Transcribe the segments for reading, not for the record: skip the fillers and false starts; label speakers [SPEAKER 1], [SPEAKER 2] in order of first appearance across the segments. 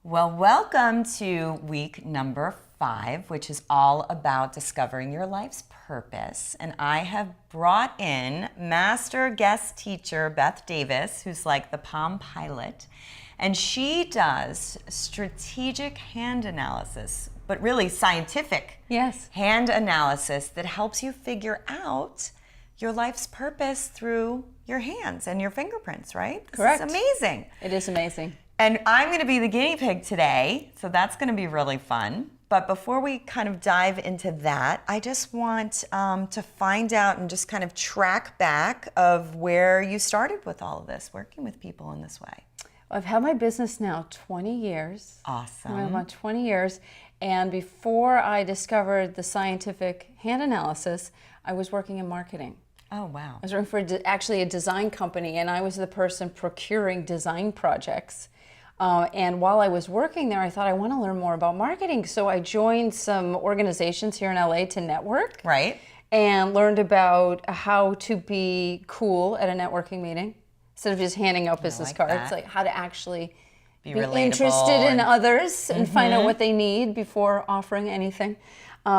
[SPEAKER 1] Well, welcome to week number 5, which is all about discovering your life's purpose. And I have brought in master guest teacher Beth Davis, who's like the Palm Pilot. And she does strategic hand analysis, but really scientific hand analysis that helps you figure out your life's purpose through your hands and your fingerprints, right?
[SPEAKER 2] Correct.
[SPEAKER 1] It's amazing.
[SPEAKER 2] It is amazing.
[SPEAKER 1] And I'm going to be the guinea pig today, so that's going to be really fun. But before we kind of dive into that, I just want to find out and just kind of track back of where you started with all of this, working with people in this way.
[SPEAKER 2] I've had my business now 20 years.
[SPEAKER 1] Awesome.
[SPEAKER 2] I'm about 20 years. And before I discovered the scientific hand analysis, I was working in marketing.
[SPEAKER 1] Oh, wow.
[SPEAKER 2] I was working for actually a design company, and I was the person procuring design projects. And while I was working there, I thought I want to learn more about marketing. So I joined some organizations here in LA to network.
[SPEAKER 1] Right.
[SPEAKER 2] And learned about how to be cool at a networking meeting. Instead of just handing out business cards, like how to actually be interested in others and find out what they need before offering anything.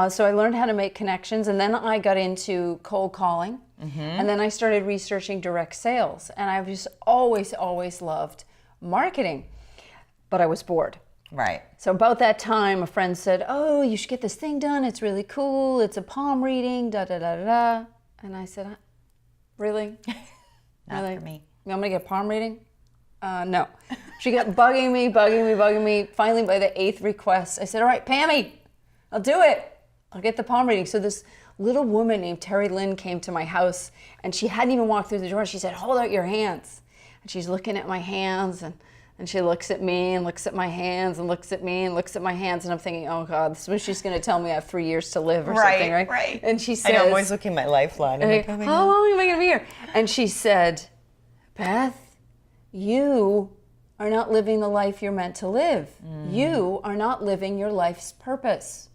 [SPEAKER 2] So I learned how to make connections, and then I got into cold calling. And then I started researching direct sales. And I've just always loved marketing. But I was bored.
[SPEAKER 1] Right.
[SPEAKER 2] So about that time, a friend said, "Oh, you should get this thing done. It's really cool. It's a palm reading, da da da da da." And I said, "Really?
[SPEAKER 1] Not for me.
[SPEAKER 2] You want me to get a palm reading?" No. She kept bugging me. Finally, by the 8th request, I said, "All right, Pammy, I'll do it. I'll get the palm reading." So this little woman named Terry Lynn came to my house, and she hadn't even walked through the door. She said, "Hold out your hands." And she's looking at my hands, and she looks at me and looks at my hands and looks at me and looks at my hands, and I'm thinking, oh God, this is she's going to tell me I have 3 years to live or something, right?
[SPEAKER 1] Right.
[SPEAKER 2] And she says,
[SPEAKER 1] I know, I'm always looking at my lifeline. I'm like, oh my
[SPEAKER 2] how
[SPEAKER 1] God.
[SPEAKER 2] long am I going to be here? And she said, "Beth, you are not living the life you're meant to live. You are not living your life's purpose."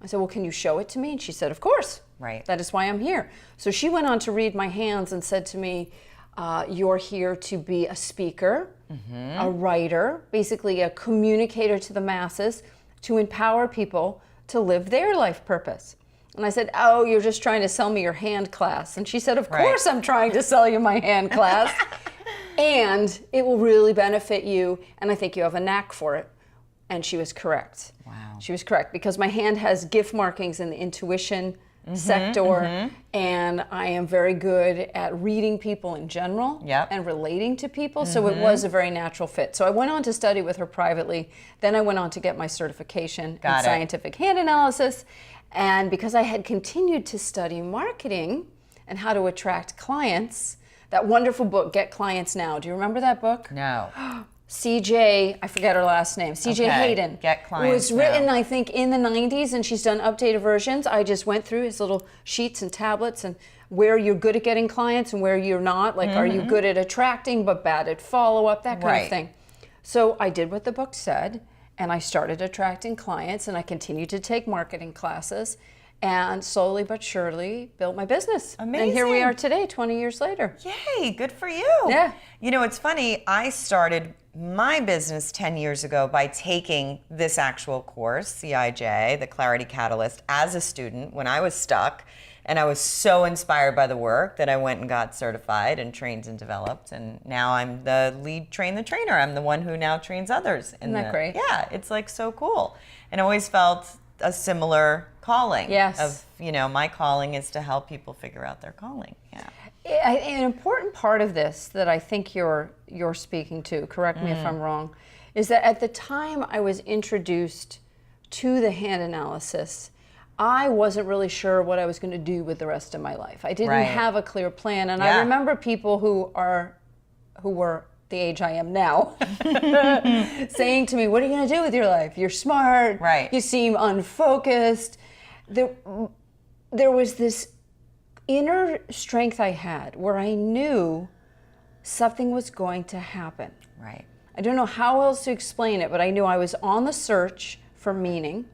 [SPEAKER 2] I said, "Well, can you show it to me?" And she said, "Of course.
[SPEAKER 1] Right.
[SPEAKER 2] That is why I'm here." So she went on to read my hands and said to me, "You're here to be a speaker, a writer, basically a communicator to the masses, to empower people to live their life purpose." And I said, "Oh, you're just trying to sell me your hand class." And she said, "Of course I'm trying to sell you my hand class. And it will really benefit you, and I think you have a knack for it." And she was correct.
[SPEAKER 1] Wow.
[SPEAKER 2] She was correct, because my hand has gift markings in the intuition sector, and I am very good at reading people in general and relating to people, so it was a very natural fit. So I went on to study with her privately, then I went on to get my certification in scientific hand analysis, and because I had continued to study marketing and how to attract clients, that wonderful book, Get Clients Now, do you remember that book?
[SPEAKER 1] No.
[SPEAKER 2] CJ, I forget her last name, CJ Hayden.
[SPEAKER 1] Get Clients
[SPEAKER 2] It was written,
[SPEAKER 1] Now.
[SPEAKER 2] I think, in the 90s, and she's done updated versions. I just went through his little sheets and tablets and where you're good at getting clients and where you're not. Like, are you good at attracting but bad at follow-up, that kind of thing. So I did what the book said, and I started attracting clients, and I continued to take marketing classes, and slowly but surely built my business.
[SPEAKER 1] Amazing.
[SPEAKER 2] And here we are today, 20 years later.
[SPEAKER 1] Yay, good for you.
[SPEAKER 2] Yeah.
[SPEAKER 1] You know, it's funny, I started my business 10 years ago by taking this actual course, CIJ, the Clarity Catalyst, as a student when I was stuck. And I was so inspired by the work that I went and got certified and trained and developed. And now I'm the lead train the trainer. I'm the one who now trains others.
[SPEAKER 2] Isn't that great?
[SPEAKER 1] Yeah, it's like so cool. And I always felt a similar calling.
[SPEAKER 2] Yes.
[SPEAKER 1] Of, you know, my calling is to help people figure out their calling. Yeah.
[SPEAKER 2] An important part of this that I think you're speaking to, correct me if I'm wrong, is that at the time I was introduced to the hand analysis, I wasn't really sure what I was going to do with the rest of my life. I didn't have a clear plan, and I remember people who were the age I am now saying to me, "What are you going to do with your life? You're smart.
[SPEAKER 1] Right.
[SPEAKER 2] You seem unfocused." There was this inner strength I had where I knew something was going to happen.
[SPEAKER 1] Right.
[SPEAKER 2] I don't know how else to explain it, but I knew I was on the search for meaning.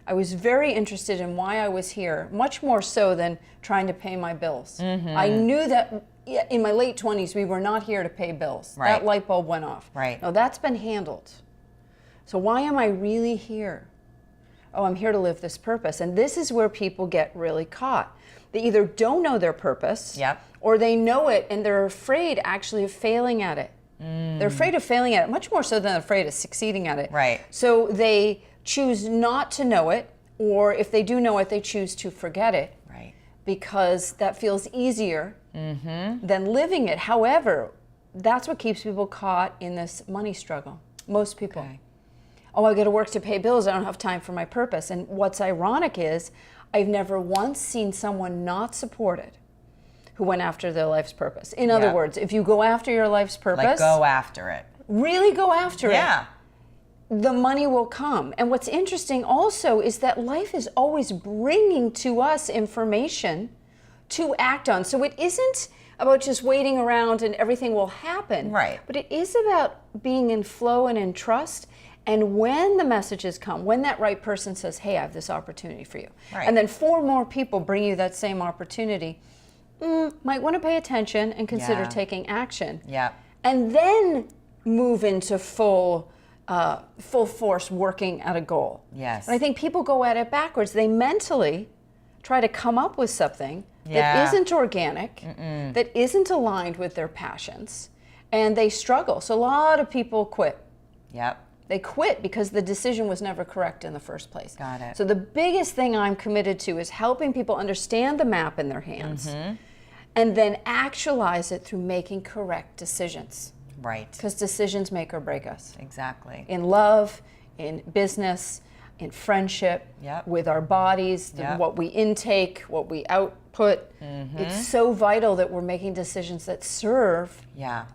[SPEAKER 2] I was very interested in why I was here, much more so than trying to pay my bills. I knew that in my late 20s, we were not here to pay bills.
[SPEAKER 1] Right.
[SPEAKER 2] That light bulb went off.
[SPEAKER 1] Right.
[SPEAKER 2] No, that's been handled. So why am I really here? Oh, I'm here to live this purpose. And this is where people get really caught. They either don't know their purpose, or they know it and they're afraid actually of failing at it. They're afraid of failing at it, much more so than afraid of succeeding at it.
[SPEAKER 1] Right.
[SPEAKER 2] So they choose not to know it, or if they do know it, they choose to forget it.
[SPEAKER 1] Right.
[SPEAKER 2] Because that feels easier than living it. However, that's what keeps people caught in this money struggle. Most people.
[SPEAKER 1] Okay.
[SPEAKER 2] Oh, I got to work to pay bills. I don't have time for my purpose. And what's ironic is I've never once seen someone not supported who went after their life's purpose. In other words, if you go after your life's purpose,
[SPEAKER 1] Like, go after it.
[SPEAKER 2] really go after it.
[SPEAKER 1] Yeah.
[SPEAKER 2] The money will come. And what's interesting also is that life is always bringing to us information to act on. So it isn't about just waiting around and everything will happen.
[SPEAKER 1] Right.
[SPEAKER 2] But it is about being in flow and in trust. And when the messages come, when that right person says, hey, I have this opportunity for you, and then 4 more people bring you that same opportunity, might want to pay attention and consider taking action.
[SPEAKER 1] Yeah.
[SPEAKER 2] And then move into full force working at a goal.
[SPEAKER 1] Yes.
[SPEAKER 2] And I think people go at it backwards. They mentally try to come up with something that isn't organic, that isn't aligned with their passions, and they struggle. So a lot of people quit.
[SPEAKER 1] Yep.
[SPEAKER 2] They quit because the decision was never correct in the first place.
[SPEAKER 1] Got it.
[SPEAKER 2] So the biggest thing I'm committed to is helping people understand the map in their hands and then actualize it through making correct decisions.
[SPEAKER 1] Right.
[SPEAKER 2] Because decisions make or break us.
[SPEAKER 1] Exactly.
[SPEAKER 2] In love, in business, in friendship, with our bodies, what we intake, what we output. It's so vital that we're making decisions that serve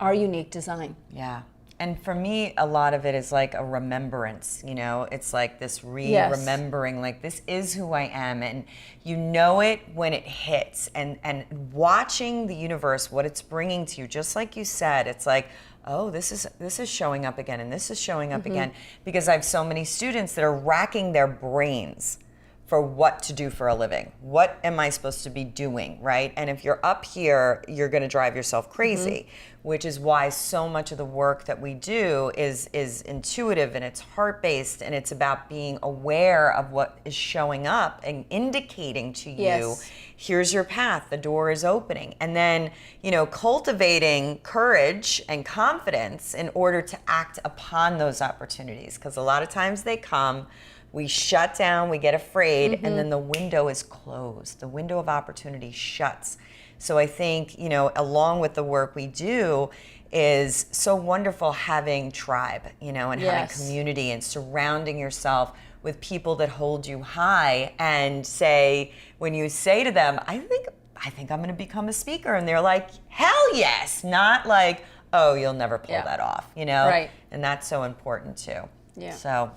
[SPEAKER 2] our unique design.
[SPEAKER 1] Yeah. And for me, a lot of it is like a remembrance, you know? It's like this remembering, like, this is who I am. And you know it when it hits. And watching the universe, what it's bringing to you, just like you said, it's like, oh, this is showing up again, and this is showing up again. Because I have so many students that are racking their brains for what to do for a living. What am I supposed to be doing, right? And if you're up here, you're gonna drive yourself crazy, which is why so much of the work that we do is intuitive and it's heart-based, and it's about being aware of what is showing up and indicating to you, here's your path, the door is opening. And then, you know, cultivating courage and confidence in order to act upon those opportunities. Because a lot of times they come, we shut down, we get afraid, and then the window is closed. The window of opportunity shuts. So I think, you know, along with the work we do, is so wonderful having tribe, you know, and having community and surrounding yourself with people that hold you high and say, when you say to them, I think I'm going to become a speaker, and they're like, hell yes, not like, oh, you'll never pull that off, you know?
[SPEAKER 2] Right.
[SPEAKER 1] And that's so important too.
[SPEAKER 2] Yeah.
[SPEAKER 1] So.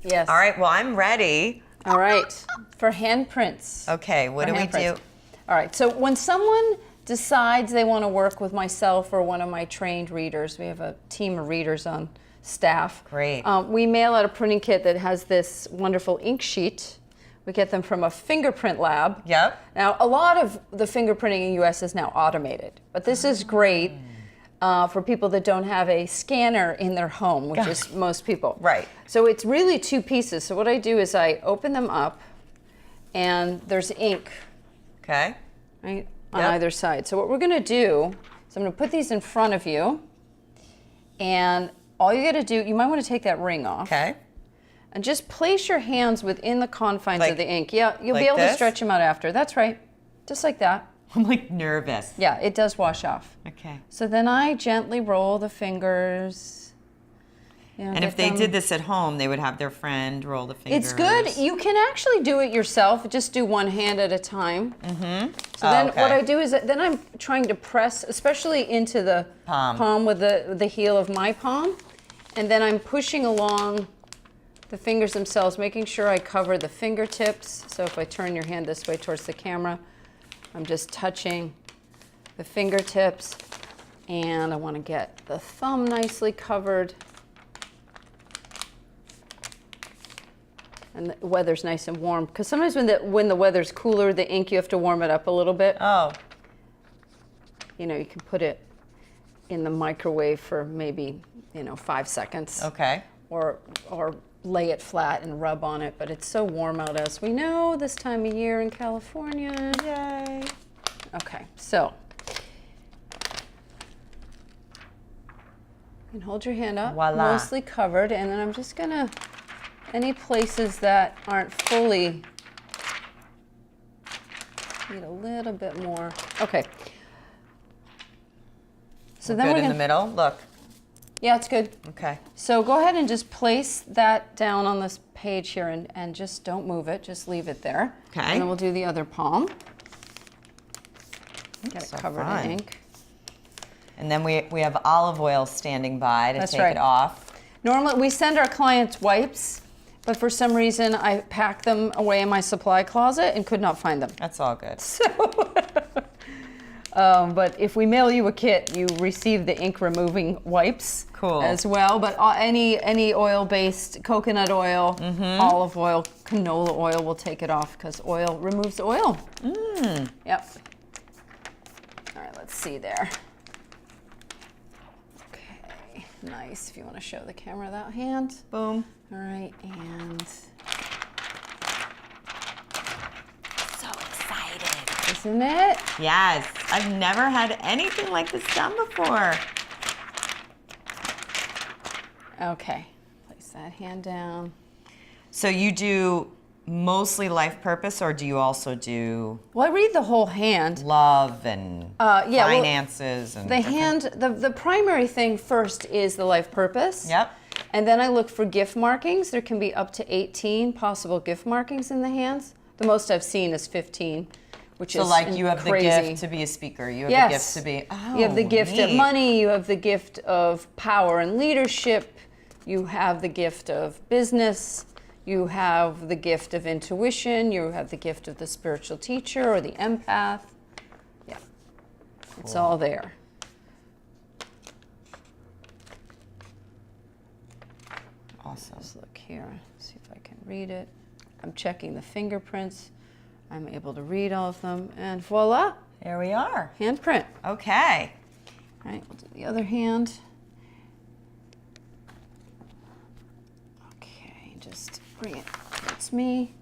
[SPEAKER 2] Yes.
[SPEAKER 1] All right, well, I'm ready.
[SPEAKER 2] All right, for handprints.
[SPEAKER 1] Okay, what do we do?
[SPEAKER 2] All right, so when someone decides they want to work with myself or one of my trained readers, we have a team of readers on staff.
[SPEAKER 1] Great.
[SPEAKER 2] We mail out a printing kit that has this wonderful ink sheet. We get them from a fingerprint lab.
[SPEAKER 1] Yep.
[SPEAKER 2] Now, a lot of the fingerprinting in the U.S. is now automated, but this is great for people that don't have a scanner in their home, which is most people.
[SPEAKER 1] Right.
[SPEAKER 2] So it's really 2 pieces. So what I do is I open them up, and there's ink.
[SPEAKER 1] Okay.
[SPEAKER 2] Right, on either side. So what we're going to do is I'm going to put these in front of you, and all you got to do, you might want to take that ring off.
[SPEAKER 1] Okay.
[SPEAKER 2] And just place your hands within the confines
[SPEAKER 1] Like-
[SPEAKER 2] of the ink. Yeah, you'll
[SPEAKER 1] like
[SPEAKER 2] be able to
[SPEAKER 1] this?
[SPEAKER 2] stretch them out after. That's right. Just like that.
[SPEAKER 1] I'm like nervous.
[SPEAKER 2] Yeah, it does wash off.
[SPEAKER 1] Okay.
[SPEAKER 2] So then I gently roll the fingers. You know,
[SPEAKER 1] And if they did this at home, they would have their friend roll the fingers.
[SPEAKER 2] It's good. You can actually do it yourself. Just do one hand at a time. So then what I do is then I'm trying to press, especially into the palm with the heel of my palm. And then I'm pushing along the fingers themselves, making sure I cover the fingertips. So if I turn your hand this way towards the camera, I'm just touching the fingertips. And I want to get the thumb nicely covered. And the weather's nice and warm. Because sometimes when the weather's cooler, the ink, you have to warm it up a little bit.
[SPEAKER 1] Oh.
[SPEAKER 2] You know, you can put it in the microwave for maybe, 5 seconds.
[SPEAKER 1] Okay.
[SPEAKER 2] or lay it flat and rub on it, but it's so warm out, as we know, this time of year in California.
[SPEAKER 1] Yay.
[SPEAKER 2] Okay, so you can hold your hand up,
[SPEAKER 1] Voila.
[SPEAKER 2] mostly covered, and then I'm just gonna, any places that aren't fully, need a little bit more. Okay. So then
[SPEAKER 1] Good
[SPEAKER 2] we're
[SPEAKER 1] in
[SPEAKER 2] gonna,
[SPEAKER 1] the middle. Look.
[SPEAKER 2] yeah, it's good.
[SPEAKER 1] Okay.
[SPEAKER 2] So go ahead and just place that down on this page here, and just don't move it, just leave it there.
[SPEAKER 1] Okay.
[SPEAKER 2] And then we'll do the other palm. Get it
[SPEAKER 1] so
[SPEAKER 2] covered
[SPEAKER 1] fun.
[SPEAKER 2] in ink.
[SPEAKER 1] And then we have olive oil standing by to
[SPEAKER 2] That's
[SPEAKER 1] take
[SPEAKER 2] right.
[SPEAKER 1] it off.
[SPEAKER 2] Normally, we send our clients wipes, but for some reason, I packed them away in my supply closet and could not find them.
[SPEAKER 1] That's all good.
[SPEAKER 2] But if we mail you a kit, you receive the ink removing wipes
[SPEAKER 1] Cool.
[SPEAKER 2] as well. But any oil-based, coconut oil, olive oil, canola oil will take it off, because oil removes oil. Yep. All right, let's see there. Okay, nice. If you want to show the camera that hand.
[SPEAKER 1] Boom.
[SPEAKER 2] All right, and
[SPEAKER 1] So excited.
[SPEAKER 2] isn't it?
[SPEAKER 1] Yes. I've never had anything like this done before.
[SPEAKER 2] Okay, place that hand down.
[SPEAKER 1] So you do mostly life purpose, or do you also do
[SPEAKER 2] Well, I read the whole hand.
[SPEAKER 1] love and
[SPEAKER 2] Yeah, well,
[SPEAKER 1] finances and
[SPEAKER 2] The
[SPEAKER 1] different-
[SPEAKER 2] hand, the primary thing first is the life purpose.
[SPEAKER 1] Yep.
[SPEAKER 2] And then I look for gift markings. There can be up to 18 possible gift markings in the hands. The most I've seen is 15, which
[SPEAKER 1] So
[SPEAKER 2] is
[SPEAKER 1] like you have
[SPEAKER 2] crazy.
[SPEAKER 1] the gift to be a speaker. You have the
[SPEAKER 2] Yes.
[SPEAKER 1] gift to be
[SPEAKER 2] You have the gift of
[SPEAKER 1] neat.
[SPEAKER 2] money, you have the gift of power and leadership, you have the gift of business, you have the gift of intuition, you have the gift of the spiritual teacher or the empath. Yeah, it's all there.
[SPEAKER 1] Awesome.
[SPEAKER 2] Let's look here, see if I can read it. I'm checking the fingerprints. I'm able to read all of them, and voila,
[SPEAKER 1] Here we are.
[SPEAKER 2] handprint.
[SPEAKER 1] Okay.
[SPEAKER 2] All right, we'll do the other hand. Okay, just bring it towards me.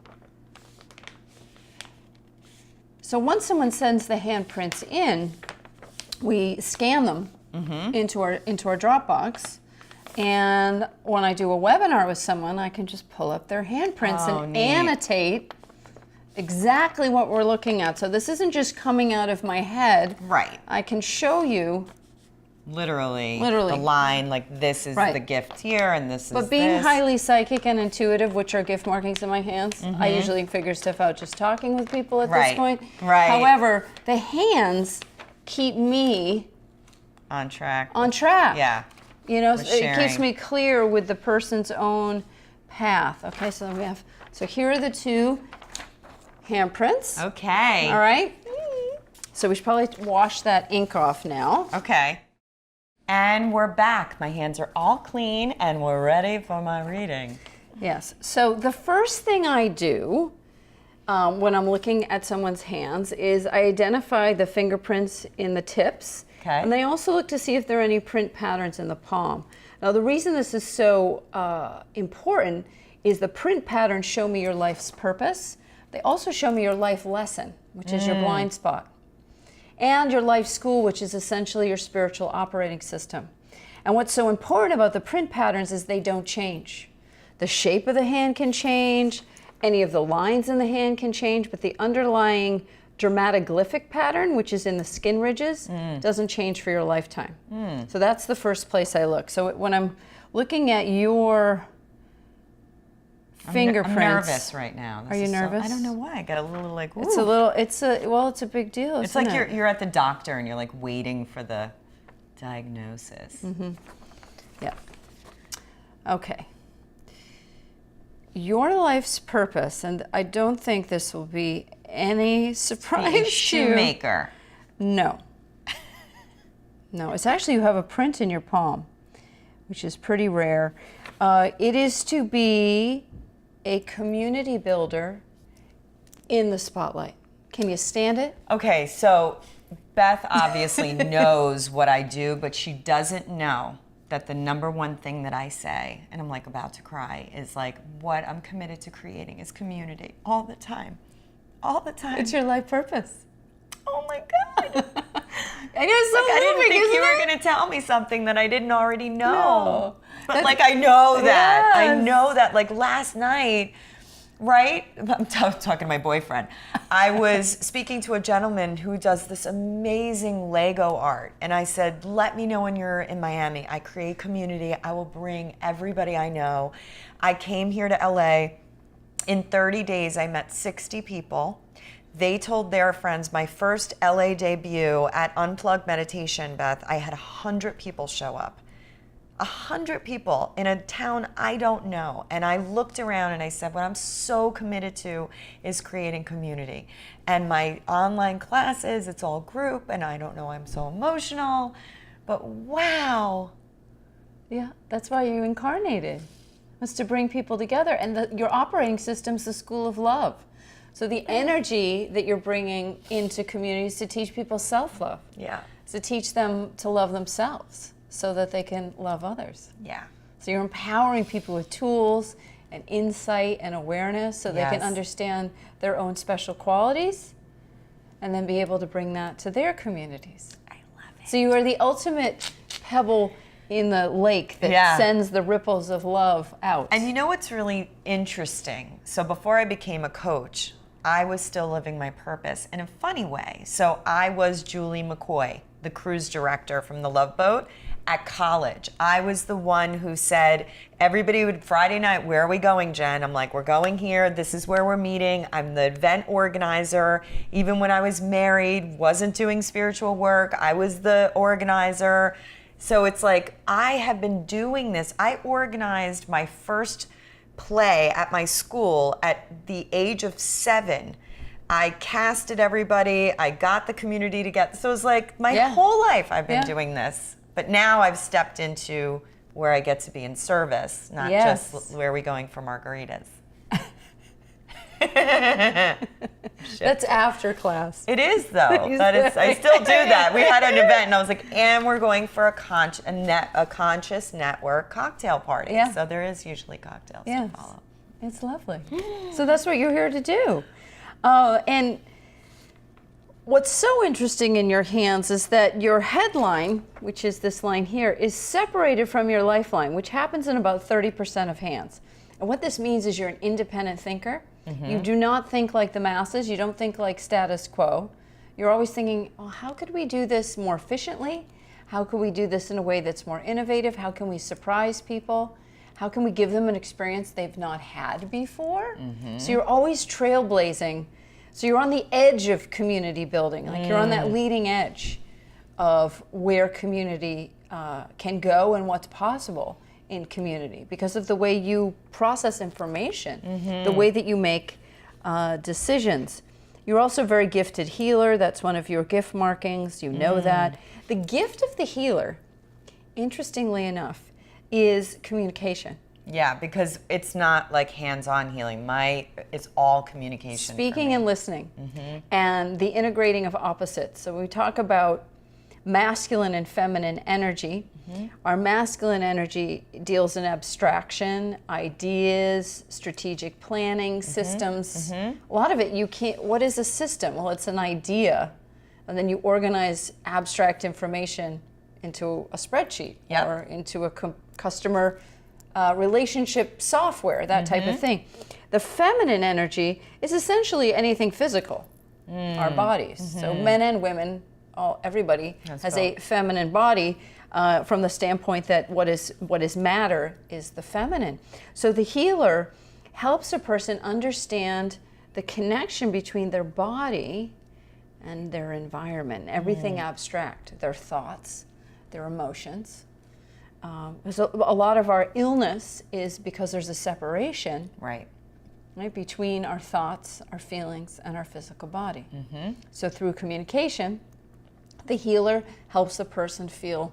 [SPEAKER 2] So once someone sends the handprints in, we scan them into our Dropbox. And when I do a webinar with someone, I can just pull up their handprints
[SPEAKER 1] Oh,
[SPEAKER 2] and
[SPEAKER 1] neat.
[SPEAKER 2] annotate exactly what we're looking at. So this isn't just coming out of my head.
[SPEAKER 1] Right.
[SPEAKER 2] I can show you.
[SPEAKER 1] Literally.
[SPEAKER 2] Literally.
[SPEAKER 1] The line, like this is
[SPEAKER 2] Right.
[SPEAKER 1] the gift here and this is
[SPEAKER 2] But being
[SPEAKER 1] this.
[SPEAKER 2] highly psychic and intuitive, which are gift markings in my hands, I usually figure stuff out just talking with people at this
[SPEAKER 1] Right.
[SPEAKER 2] point.
[SPEAKER 1] Right.
[SPEAKER 2] However, the hands keep me
[SPEAKER 1] On track.
[SPEAKER 2] on track.
[SPEAKER 1] Yeah.
[SPEAKER 2] You know,
[SPEAKER 1] We're
[SPEAKER 2] it keeps
[SPEAKER 1] sharing.
[SPEAKER 2] me clear with the person's own path. Okay, so we have, so here are the two handprints.
[SPEAKER 1] Okay.
[SPEAKER 2] All right. So we should probably wash that ink off now.
[SPEAKER 1] Okay. And we're back. My hands are all clean and we're ready for my reading.
[SPEAKER 2] Yes. So the first thing I do when I'm looking at someone's hands is I identify the fingerprints in the tips.
[SPEAKER 1] Okay.
[SPEAKER 2] And then I also look to see if there are any print patterns in the palm. Now the reason this is so important is the print patterns show me your life's purpose. They also show me your life lesson, which is your blind spot, and your life school, which is essentially your spiritual operating system. And what's so important about the print patterns is they don't change. The shape of the hand can change, any of the lines in the hand can change, but the underlying dermatoglyphic pattern, which is in the skin ridges, doesn't change for your lifetime. So that's the first place I look. So when I'm looking at your fingerprints,
[SPEAKER 1] I'm nervous right now. This
[SPEAKER 2] Are you
[SPEAKER 1] is
[SPEAKER 2] nervous?
[SPEAKER 1] I don't know why. I got a little like, ooh.
[SPEAKER 2] it's a little, it's a big deal.
[SPEAKER 1] It's
[SPEAKER 2] isn't
[SPEAKER 1] like
[SPEAKER 2] it?
[SPEAKER 1] you're at the doctor and you're like waiting for the diagnosis.
[SPEAKER 2] Yeah. Okay. Your life's purpose, and I don't think this will be any surprise
[SPEAKER 1] Be a
[SPEAKER 2] to you.
[SPEAKER 1] shoemaker.
[SPEAKER 2] No. No, it's actually you have a print in your palm, which is pretty rare. It is to be a community builder in the spotlight. Can you stand it?
[SPEAKER 1] Okay, so Beth obviously knows what I do, but she doesn't know that the number one thing that I say, and I'm like about to cry, is like what I'm committed to creating is community all the time. All the time.
[SPEAKER 2] It's your life purpose.
[SPEAKER 1] Oh my God.
[SPEAKER 2] And it's so
[SPEAKER 1] I didn't
[SPEAKER 2] moving,
[SPEAKER 1] think you
[SPEAKER 2] isn't
[SPEAKER 1] were
[SPEAKER 2] it?
[SPEAKER 1] going to tell me something that I didn't already know.
[SPEAKER 2] No.
[SPEAKER 1] But like, I know that. I
[SPEAKER 2] Yes.
[SPEAKER 1] know that. Like last night, right? I'm talking to my boyfriend. I was speaking to a gentleman who does this amazing Lego art. And I said, let me know when you're in Miami. I create community. I will bring everybody I know. I came here to LA. In 30 days, I met 60 people. They told their friends. My first LA debut at Unplugged Meditation, Beth, I had 100 people show up. 100 people in a town I don't know. And I looked around and I said, what I'm so committed to is creating community. And my online classes, it's all group, and I don't know, I'm so emotional. But wow.
[SPEAKER 2] Yeah, that's why you incarnated, was to bring people together. And your operating system's the school of love. So the energy that you're bringing into communities to teach people self-love.
[SPEAKER 1] Yeah.
[SPEAKER 2] To teach them to love themselves so that they can love others.
[SPEAKER 1] Yeah.
[SPEAKER 2] So you're empowering people with tools and insight and awareness so they can
[SPEAKER 1] Yes.
[SPEAKER 2] understand their own special qualities and then be able to bring that to their communities.
[SPEAKER 1] I love it.
[SPEAKER 2] So you are the ultimate pebble in the lake that
[SPEAKER 1] Yeah.
[SPEAKER 2] sends the ripples of love out.
[SPEAKER 1] And you know what's really interesting? So before I became a coach, I was still living my purpose in a funny way. So I was Julie McCoy, the cruise director from the Love Boat at college. I was the one who said, everybody would, Friday night, where are we going, Jen? I'm like, we're going here. This is where we're meeting. I'm the event organizer. Even when I was married, wasn't doing spiritual work, I was the organizer. So it's like, I have been doing this. I organized my first play at my school at the age of 7. I casted everybody. I got the community together. So it was like my
[SPEAKER 2] Yeah.
[SPEAKER 1] whole life I've been
[SPEAKER 2] Yeah.
[SPEAKER 1] doing this. But now I've stepped into where I get to be in service, not
[SPEAKER 2] Yes.
[SPEAKER 1] just where are we going for margaritas.
[SPEAKER 2] That's after class.
[SPEAKER 1] It is though.
[SPEAKER 2] You
[SPEAKER 1] That is. I
[SPEAKER 2] say.
[SPEAKER 1] still do that. We had an event, and I was like, "And we're going for a conscious network cocktail party."
[SPEAKER 2] Yeah.
[SPEAKER 1] So there is usually cocktails
[SPEAKER 2] Yes.
[SPEAKER 1] to follow.
[SPEAKER 2] It's lovely. So that's what you're here to do. And what's so interesting in your hands is that your headline, which is this line here, is separated from your lifeline, which happens in about 30% of hands. And what this means is you're an independent thinker. You do not think like the masses. You don't think like status quo. You're always thinking, oh, how could we do this more efficiently? How could we do this in a way that's more innovative? How can we surprise people? How can we give them an experience they've not had before? So you're always trailblazing. So you're on the edge of community building. Like you're on that leading edge of where community can go and what's possible in community because of the way you process information, the way that you make decisions. You're also a very gifted healer. That's one of your gift markings. You know that. The gift of the healer, interestingly enough, is communication.
[SPEAKER 1] Yeah, because it's not like hands-on healing. It's all communication. for
[SPEAKER 2] Speaking
[SPEAKER 1] me.
[SPEAKER 2] and listening, and the integrating of opposites. So we talk about masculine and feminine energy. Our masculine energy deals in abstraction, ideas, strategic planning, systems. A lot of it you can't, what is a system? Well, it's an idea, and then you organize abstract information into a spreadsheet
[SPEAKER 1] Yep.
[SPEAKER 2] or into a customer relationship software, that type of thing. The feminine energy is essentially anything physical, our bodies. So men and women, everybody has a feminine body from the standpoint that what is matter is the feminine. So the healer helps a person understand the connection between their body and their environment, everything abstract, their thoughts, their emotions. So a lot of our illness is because there's a separation
[SPEAKER 1] Right.
[SPEAKER 2] between our thoughts, our feelings, and our physical body. So through communication, the healer helps the person feel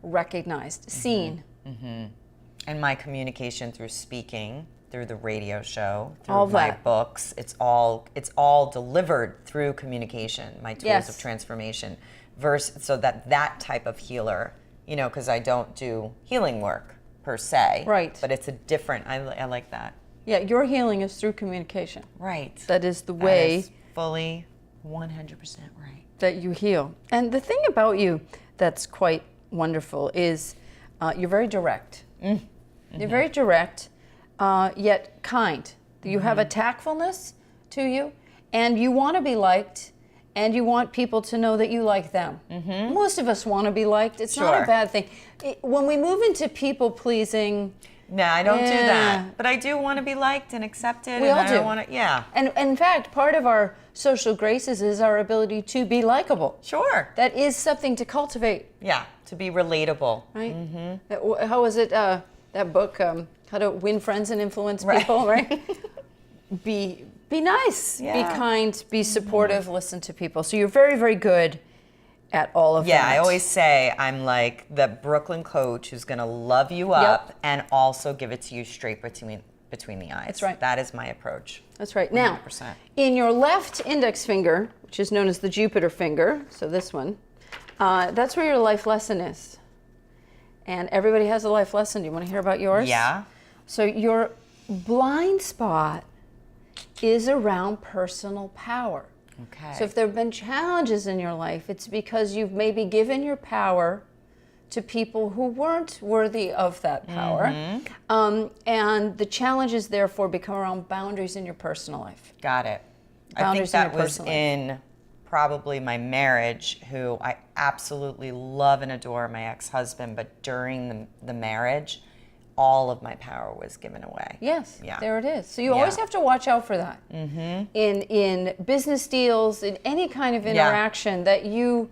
[SPEAKER 2] recognized, seen.
[SPEAKER 1] And my communication through speaking, through the radio show, through
[SPEAKER 2] All
[SPEAKER 1] my
[SPEAKER 2] that.
[SPEAKER 1] books, it's all delivered through communication. My tools
[SPEAKER 2] Yes.
[SPEAKER 1] of transformation, so that type of healer, because I don't do healing work per se.
[SPEAKER 2] Right.
[SPEAKER 1] But it's a different, I like that.
[SPEAKER 2] Yeah, your healing is through communication.
[SPEAKER 1] Right.
[SPEAKER 2] That is the way.
[SPEAKER 1] That is fully 100% right.
[SPEAKER 2] That you heal. And the thing about you that's quite wonderful is you're very direct. You're very direct, yet kind. You have a tactfulness to you, and you want to be liked, and you want people to know that you like them. Most of us want to be liked. It's not a bad thing. When we move into people pleasing,
[SPEAKER 1] no, I don't do that. But I do want to be liked and accepted.
[SPEAKER 2] We all do.
[SPEAKER 1] Yeah.
[SPEAKER 2] And in fact, part of our social graces is our ability to be likable.
[SPEAKER 1] Sure.
[SPEAKER 2] That is something to cultivate.
[SPEAKER 1] Yeah, to be relatable.
[SPEAKER 2] Right? How was it, that book, How to Win Friends and Influence People, right? Be nice, be kind, be supportive, listen to people. So you're very, very good at all of that.
[SPEAKER 1] Yeah, I always say I'm like the Brooklyn coach who's going to love you up and also give it to you straight between the eyes.
[SPEAKER 2] That's right.
[SPEAKER 1] That is my approach.
[SPEAKER 2] That's right. Now,
[SPEAKER 1] 100%.
[SPEAKER 2] in your left index finger, which is known as the Jupiter finger, so this one, that's where your life lesson is. And everybody has a life lesson. Do you want to hear about yours?
[SPEAKER 1] Yeah.
[SPEAKER 2] So your blind spot is around personal power.
[SPEAKER 1] Okay.
[SPEAKER 2] So if there have been challenges in your life, it's because you've maybe given your power to people who weren't worthy of that power. And the challenges therefore become around boundaries in your personal life.
[SPEAKER 1] Got it.
[SPEAKER 2] Boundaries
[SPEAKER 1] I
[SPEAKER 2] in
[SPEAKER 1] think
[SPEAKER 2] your
[SPEAKER 1] that was
[SPEAKER 2] personal life.
[SPEAKER 1] in probably my marriage, who I absolutely love and adore my ex-husband, but during the marriage, all of my power was given away.
[SPEAKER 2] Yes,
[SPEAKER 1] Yeah.
[SPEAKER 2] there it is. So you always have to watch out for that. In business deals, in any kind of interaction that you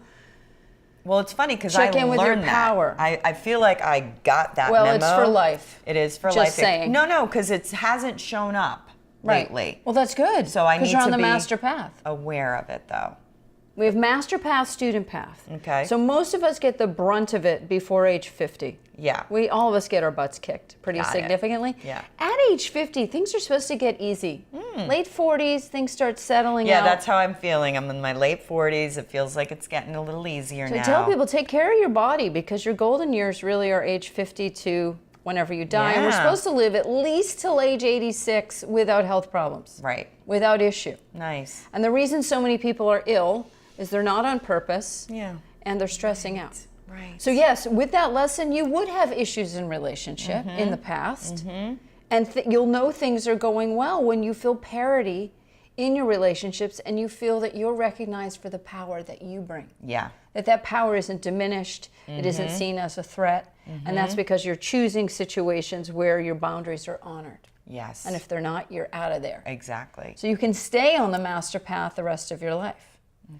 [SPEAKER 1] Well, it's funny because I
[SPEAKER 2] check in with your
[SPEAKER 1] learned
[SPEAKER 2] power.
[SPEAKER 1] that. I feel like I got that
[SPEAKER 2] Well,
[SPEAKER 1] memo.
[SPEAKER 2] it's for life.
[SPEAKER 1] It is for
[SPEAKER 2] Just
[SPEAKER 1] life.
[SPEAKER 2] saying.
[SPEAKER 1] No, because it hasn't shown up lately.
[SPEAKER 2] Well, that's good.
[SPEAKER 1] So I need
[SPEAKER 2] you're on
[SPEAKER 1] to
[SPEAKER 2] the
[SPEAKER 1] be
[SPEAKER 2] master path.
[SPEAKER 1] aware of it, though.
[SPEAKER 2] We have master path, student path.
[SPEAKER 1] Okay.
[SPEAKER 2] So most of us get the brunt of it before age 50.
[SPEAKER 1] Yeah.
[SPEAKER 2] All of us get our butts kicked pretty
[SPEAKER 1] Got it.
[SPEAKER 2] significantly.
[SPEAKER 1] Yeah.
[SPEAKER 2] At age 50, things are supposed to get easy. Late 40s, things start settling
[SPEAKER 1] Yeah,
[SPEAKER 2] out.
[SPEAKER 1] that's how I'm feeling. I'm in my late 40s. It feels like it's getting a little easier
[SPEAKER 2] So
[SPEAKER 1] now.
[SPEAKER 2] I tell people, take care of your body because your golden years really are age 50 to whenever you die. And we're
[SPEAKER 1] Yeah.
[SPEAKER 2] supposed to live at least till age 86 without health problems.
[SPEAKER 1] Right.
[SPEAKER 2] Without issue.
[SPEAKER 1] Nice.
[SPEAKER 2] And the reason so many people are ill is they're not on purpose.
[SPEAKER 1] Yeah.
[SPEAKER 2] And they're stressing out.
[SPEAKER 1] Right.
[SPEAKER 2] So yes, with that lesson, you would have issues in relationship in the past. And you'll know things are going well when you feel parity in your relationships and you feel that you're recognized for the power that you bring.
[SPEAKER 1] Yeah.
[SPEAKER 2] That power isn't diminished, it isn't seen as a threat, and that's because you're choosing situations where your boundaries are honored.
[SPEAKER 1] Yes.
[SPEAKER 2] And if they're not, you're out of there.
[SPEAKER 1] Exactly.
[SPEAKER 2] So you can stay on the master path the rest of your life.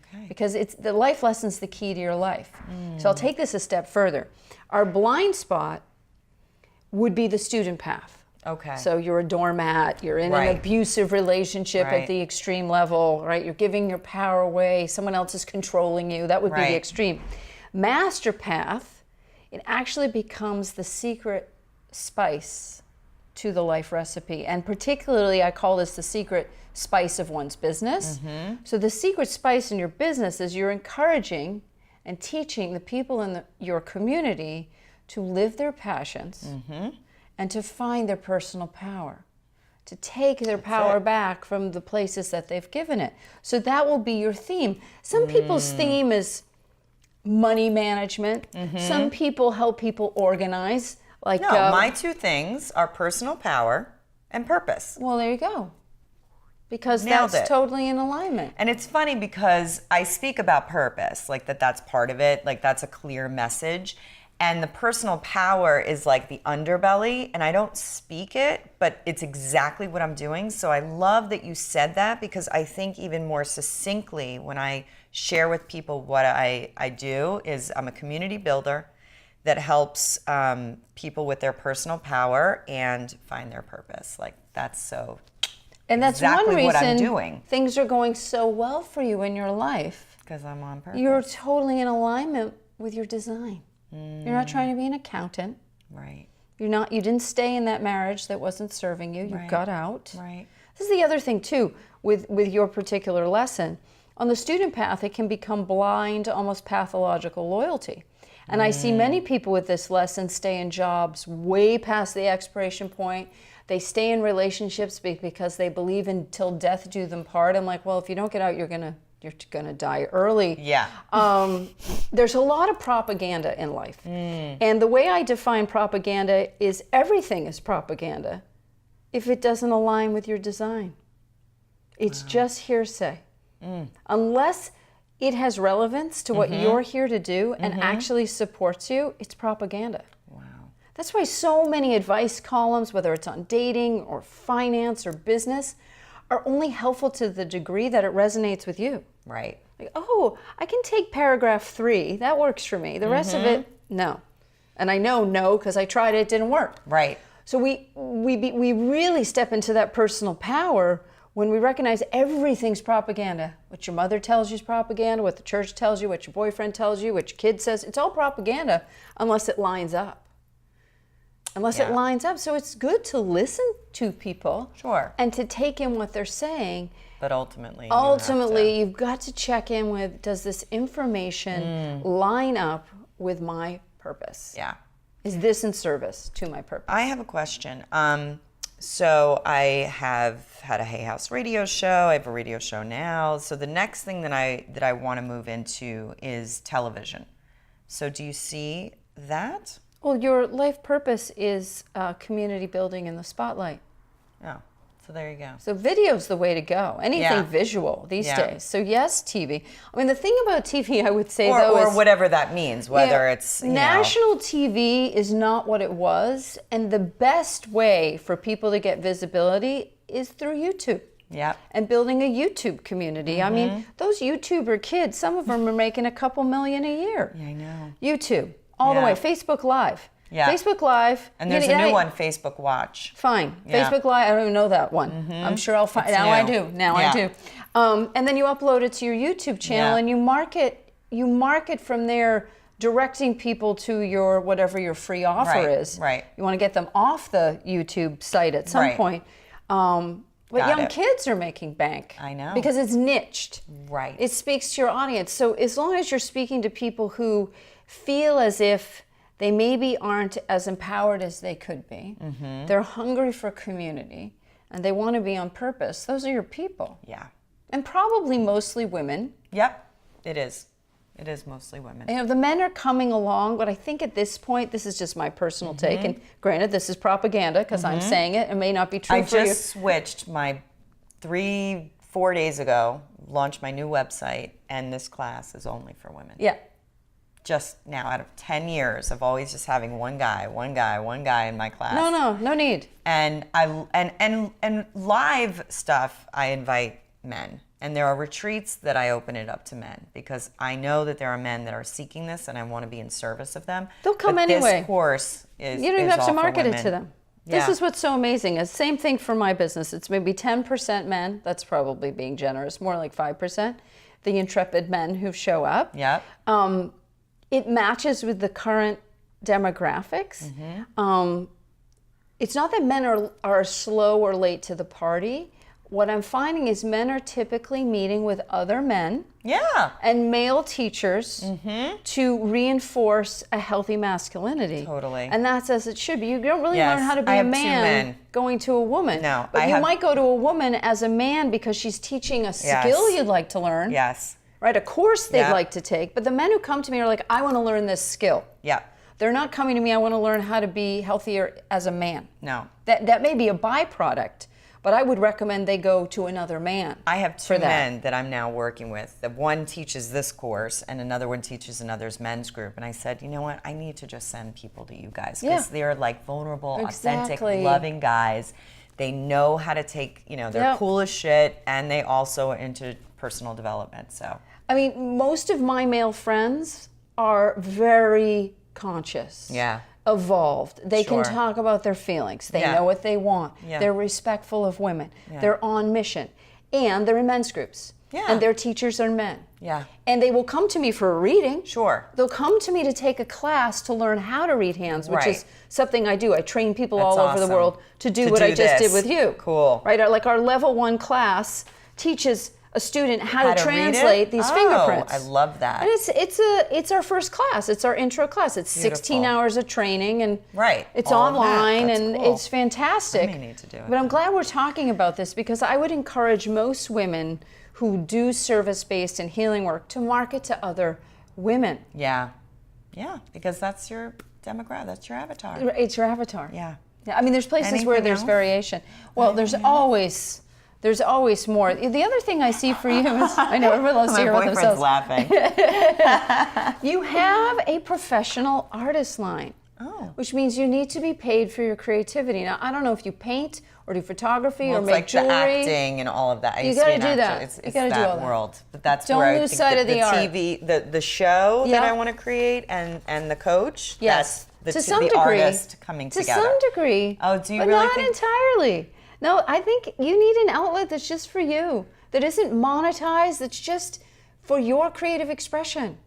[SPEAKER 1] Okay.
[SPEAKER 2] Because it's the life lesson's the key to your life. So I'll take this a step further. Our blind spot would be the student path.
[SPEAKER 1] Okay.
[SPEAKER 2] So you're a doormat, you're in
[SPEAKER 1] Right.
[SPEAKER 2] an abusive relationship
[SPEAKER 1] Right.
[SPEAKER 2] at the extreme level, right? You're giving your power away, someone else is controlling you. That would be
[SPEAKER 1] Right.
[SPEAKER 2] the extreme. Master path, it actually becomes the secret spice to the life recipe. And particularly, I call this the secret spice of one's business. So the secret spice in your business is you're encouraging and teaching the people in your community to live their passions and to find their personal power, to take their power back from the places that they've given it. So that will be your theme. Some people's theme is money management. Some people help people organize. Like
[SPEAKER 1] No, my two things are personal power and purpose.
[SPEAKER 2] well, there you go. Because
[SPEAKER 1] Nailed
[SPEAKER 2] that's
[SPEAKER 1] it.
[SPEAKER 2] totally in alignment.
[SPEAKER 1] And it's funny because I speak about purpose, like that's part of it, like that's a clear message. And the personal power is like the underbelly, and I don't speak it, but it's exactly what I'm doing. So I love that you said that, because I think even more succinctly when I share with people what I do is I'm a community builder that helps people with their personal power and find their purpose. Like that's so
[SPEAKER 2] And that's
[SPEAKER 1] exactly
[SPEAKER 2] one reason
[SPEAKER 1] what I'm doing.
[SPEAKER 2] things are going so well for you in your life.
[SPEAKER 1] Because I'm on purpose.
[SPEAKER 2] You're totally in alignment with your design. You're not trying to be an accountant.
[SPEAKER 1] Right.
[SPEAKER 2] You didn't stay in that marriage that wasn't serving you. You
[SPEAKER 1] Right.
[SPEAKER 2] got out.
[SPEAKER 1] Right.
[SPEAKER 2] This is the other thing too with your particular lesson. On the student path, it can become blind, almost pathological loyalty. And I see many people with this lesson stay in jobs way past the expiration point. They stay in relationships because they believe until death do them part. I'm like, well, if you don't get out, you're gonna die early.
[SPEAKER 1] Yeah.
[SPEAKER 2] There's a lot of propaganda in life. And the way I define propaganda is everything is propaganda if it doesn't align with your design. It's just hearsay. Unless it has relevance to what you're here to do and actually supports you, it's propaganda.
[SPEAKER 1] Wow.
[SPEAKER 2] That's why so many advice columns, whether it's on dating or finance or business, are only helpful to the degree that it resonates with you.
[SPEAKER 1] Right.
[SPEAKER 2] Like, oh, I can take paragraph 3. That works for me. The rest of it, no. And I know no because I tried it, didn't work.
[SPEAKER 1] Right.
[SPEAKER 2] So we really step into that personal power when we recognize everything's propaganda. What your mother tells you is propaganda, what the church tells you, what your boyfriend tells you, what your kid says, it's all propaganda unless it lines up. It lines up. So it's good to listen to people.
[SPEAKER 1] Sure.
[SPEAKER 2] And to take in what they're saying.
[SPEAKER 1] But ultimately,
[SPEAKER 2] You've got to check in with, does this information line up with my purpose?
[SPEAKER 1] Yeah.
[SPEAKER 2] Is this in service to my purpose?
[SPEAKER 1] I have a question. So I have had a Hay House radio show. I have a radio show now. So the next thing that I want to move into is television. So do you see that?
[SPEAKER 2] Well, your life purpose is community building in the spotlight.
[SPEAKER 1] Oh, so there you go.
[SPEAKER 2] So video's the way to go. Anything visual these days. So yes, TV. I mean, the thing about TV, I would say,
[SPEAKER 1] or whatever that means, whether it's
[SPEAKER 2] national TV is not what it was, and the best way for people to get visibility is through YouTube.
[SPEAKER 1] Yeah.
[SPEAKER 2] And building a YouTube community. I mean, those YouTuber kids, some of them are making a couple million a year.
[SPEAKER 1] Yeah, I know.
[SPEAKER 2] YouTube, all the way. Facebook Live.
[SPEAKER 1] Yeah.
[SPEAKER 2] Facebook Live.
[SPEAKER 1] And there's a new one, Facebook Watch.
[SPEAKER 2] Fine.
[SPEAKER 1] Yeah.
[SPEAKER 2] Facebook Live, I don't even know that one. I'm sure I'll find. Now I do. I do. And then you upload it to your YouTube channel and you market from there, directing people to your whatever your free offer is.
[SPEAKER 1] Right.
[SPEAKER 2] You want to get them off the YouTube site at some point. But young kids are making bank.
[SPEAKER 1] I know.
[SPEAKER 2] Because it's niched.
[SPEAKER 1] Right.
[SPEAKER 2] It speaks to your audience. So as long as you're speaking to people who feel as if they maybe aren't as empowered as they could be, they're hungry for community, and they want to be on purpose, those are your people.
[SPEAKER 1] Yeah.
[SPEAKER 2] And probably mostly women.
[SPEAKER 1] Yep, it is. It is mostly women.
[SPEAKER 2] You know, the men are coming along, but I think at this point, this is just my personal take, and granted, this is propaganda because I'm saying it. It may not be true for you.
[SPEAKER 1] I just switched my 3-4 days ago, launched my new website, and this class is only for women.
[SPEAKER 2] Yeah.
[SPEAKER 1] Just now, out of 10 years of always just having one guy in my class.
[SPEAKER 2] No need.
[SPEAKER 1] And and live stuff, I invite men. And there are retreats that I open it up to men because I know that there are men that are seeking this, and I want to be in service of them.
[SPEAKER 2] They'll come
[SPEAKER 1] but
[SPEAKER 2] anyway.
[SPEAKER 1] This course is
[SPEAKER 2] you don't even have to
[SPEAKER 1] all
[SPEAKER 2] market
[SPEAKER 1] for
[SPEAKER 2] it
[SPEAKER 1] women.
[SPEAKER 2] to them.
[SPEAKER 1] Yeah.
[SPEAKER 2] This is what's so amazing. It's the same thing for my business. It's maybe 10% men. That's probably being generous. More like 5%. The intrepid men who show up.
[SPEAKER 1] Yep.
[SPEAKER 2] It matches with the current demographics. It's not that men are slow or late to the party. What I'm finding is men are typically meeting with other men and male teachers to reinforce a healthy masculinity.
[SPEAKER 1] Totally.
[SPEAKER 2] And that's as it should be. You don't really learn how to be
[SPEAKER 1] I
[SPEAKER 2] a
[SPEAKER 1] have 2
[SPEAKER 2] man
[SPEAKER 1] men.
[SPEAKER 2] going to a woman.
[SPEAKER 1] No,
[SPEAKER 2] But you might go to a woman as a man because she's teaching a skill you'd like to learn.
[SPEAKER 1] Yes.
[SPEAKER 2] Right, a course they'd like to take. But the men who come to me are like, I want to learn this skill.
[SPEAKER 1] Yeah.
[SPEAKER 2] They're not coming to me, I want to learn how to be healthier as a man.
[SPEAKER 1] No.
[SPEAKER 2] That may be a byproduct, but I would recommend they go to another man.
[SPEAKER 1] I have 2 men that I'm now working with. The one teaches this course and another one teaches another's men's group. And I said, you know what? I need to just send people to you guys because they're like vulnerable, authentic, loving guys. They know how to take, they're cool as shit, and they also are into personal development. So
[SPEAKER 2] I mean, most of my male friends are very conscious.
[SPEAKER 1] Yeah.
[SPEAKER 2] Evolved. They can talk about their feelings. They know what they want.
[SPEAKER 1] Yeah.
[SPEAKER 2] They're respectful of women. They're on mission. And they're in men's groups.
[SPEAKER 1] Yeah.
[SPEAKER 2] And their teachers are men.
[SPEAKER 1] Yeah.
[SPEAKER 2] And they will come to me for a reading.
[SPEAKER 1] Sure.
[SPEAKER 2] They'll come to me to take a class to learn how to read hands, which is something I do. I train people all over the world to do what I just did with you.
[SPEAKER 1] Cool.
[SPEAKER 2] Right? Like our level 1 class teaches a student how
[SPEAKER 1] How
[SPEAKER 2] to
[SPEAKER 1] to read
[SPEAKER 2] translate
[SPEAKER 1] it?
[SPEAKER 2] these
[SPEAKER 1] Oh,
[SPEAKER 2] fingerprints.
[SPEAKER 1] I love that.
[SPEAKER 2] And it's our first class. It's our intro class. It's 16
[SPEAKER 1] Beautiful.
[SPEAKER 2] hours of training, and
[SPEAKER 1] Right.
[SPEAKER 2] it's
[SPEAKER 1] All of that.
[SPEAKER 2] online,
[SPEAKER 1] That's
[SPEAKER 2] and
[SPEAKER 1] cool.
[SPEAKER 2] it's fantastic.
[SPEAKER 1] I may need to do it.
[SPEAKER 2] But I'm glad we're talking about this, because I would encourage most women who do service-based and healing work to market to other women.
[SPEAKER 1] Yeah. Yeah, because that's your demographic, that's your avatar.
[SPEAKER 2] It's your avatar.
[SPEAKER 1] Yeah.
[SPEAKER 2] Yeah, I mean, there's places where
[SPEAKER 1] Anything
[SPEAKER 2] there's
[SPEAKER 1] else?
[SPEAKER 2] variation. Well, there's always more. The other thing I see for you is, I know everyone loves to
[SPEAKER 1] My
[SPEAKER 2] hear about
[SPEAKER 1] boyfriend's
[SPEAKER 2] themselves.
[SPEAKER 1] laughing.
[SPEAKER 2] You have a professional artist line, which means you need to be paid for your creativity. Now, I don't know if you paint or do photography or
[SPEAKER 1] It's
[SPEAKER 2] make
[SPEAKER 1] like
[SPEAKER 2] jewelry.
[SPEAKER 1] the acting and all of that. I
[SPEAKER 2] You
[SPEAKER 1] used to be
[SPEAKER 2] gotta
[SPEAKER 1] an
[SPEAKER 2] do
[SPEAKER 1] actor.
[SPEAKER 2] that.
[SPEAKER 1] It's
[SPEAKER 2] You gotta do
[SPEAKER 1] that
[SPEAKER 2] all that.
[SPEAKER 1] world. But that's
[SPEAKER 2] Don't
[SPEAKER 1] where I
[SPEAKER 2] lose
[SPEAKER 1] think
[SPEAKER 2] sight
[SPEAKER 1] the,
[SPEAKER 2] of the art.
[SPEAKER 1] TV, the show that
[SPEAKER 2] Yeah.
[SPEAKER 1] I want to create and the coach.
[SPEAKER 2] Yes,
[SPEAKER 1] That's
[SPEAKER 2] to
[SPEAKER 1] the,
[SPEAKER 2] some
[SPEAKER 1] the
[SPEAKER 2] degree.
[SPEAKER 1] artist coming
[SPEAKER 2] To
[SPEAKER 1] together.
[SPEAKER 2] some degree.
[SPEAKER 1] Oh, do you
[SPEAKER 2] but
[SPEAKER 1] really
[SPEAKER 2] not
[SPEAKER 1] think?
[SPEAKER 2] entirely. No, I think you need an outlet that's just for you, that isn't monetized, that's just for your creative expression.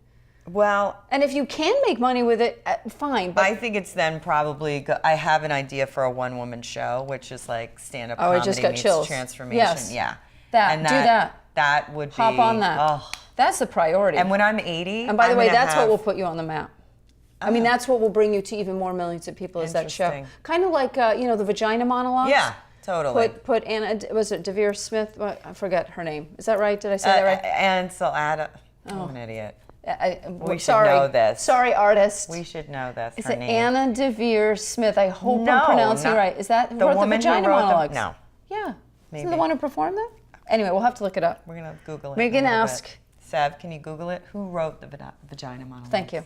[SPEAKER 1] Well,
[SPEAKER 2] And if you can make money with it, fine. But
[SPEAKER 1] I think it's then probably. I have an idea for a one-woman show, which is like stand-up
[SPEAKER 2] Oh, I
[SPEAKER 1] comedy
[SPEAKER 2] just got
[SPEAKER 1] meets
[SPEAKER 2] chills.
[SPEAKER 1] transformation.
[SPEAKER 2] Yes.
[SPEAKER 1] Yeah,
[SPEAKER 2] That-
[SPEAKER 1] and
[SPEAKER 2] do that.
[SPEAKER 1] That would
[SPEAKER 2] hop
[SPEAKER 1] be,
[SPEAKER 2] on that.
[SPEAKER 1] Oh.
[SPEAKER 2] That's the priority.
[SPEAKER 1] And when I'm 80,
[SPEAKER 2] And by the
[SPEAKER 1] I'm
[SPEAKER 2] way,
[SPEAKER 1] gonna
[SPEAKER 2] that's what
[SPEAKER 1] have-
[SPEAKER 2] will put you on the map. I mean, that's what will bring you to even more millions of people, is that show.
[SPEAKER 1] Interesting.
[SPEAKER 2] Kind of like, the vagina monologues.
[SPEAKER 1] Yeah, totally.
[SPEAKER 2] Put Anna, was it Devere Smith? I forget her name. Is that right? Did I say that right?
[SPEAKER 1] Ansel Adams. I'm an idiot. We should
[SPEAKER 2] Sorry.
[SPEAKER 1] know this.
[SPEAKER 2] Sorry, artist.
[SPEAKER 1] We should know this.
[SPEAKER 2] Is
[SPEAKER 1] her
[SPEAKER 2] it
[SPEAKER 1] name.
[SPEAKER 2] Anna Devere Smith? I hope
[SPEAKER 1] No,
[SPEAKER 2] I'm pronouncing
[SPEAKER 1] not-
[SPEAKER 2] right. Is that who
[SPEAKER 1] the
[SPEAKER 2] wrote
[SPEAKER 1] woman
[SPEAKER 2] the
[SPEAKER 1] who
[SPEAKER 2] vagina
[SPEAKER 1] wrote the-
[SPEAKER 2] monologues?
[SPEAKER 1] no.
[SPEAKER 2] Yeah. Isn't
[SPEAKER 1] Maybe.
[SPEAKER 2] the one who performed them? Anyway, we'll have to look it up.
[SPEAKER 1] We're gonna Google it.
[SPEAKER 2] We
[SPEAKER 1] in a
[SPEAKER 2] can
[SPEAKER 1] little
[SPEAKER 2] ask.
[SPEAKER 1] bit. Sev, can you Google it? Who wrote the vagina monologue?
[SPEAKER 2] Thank you.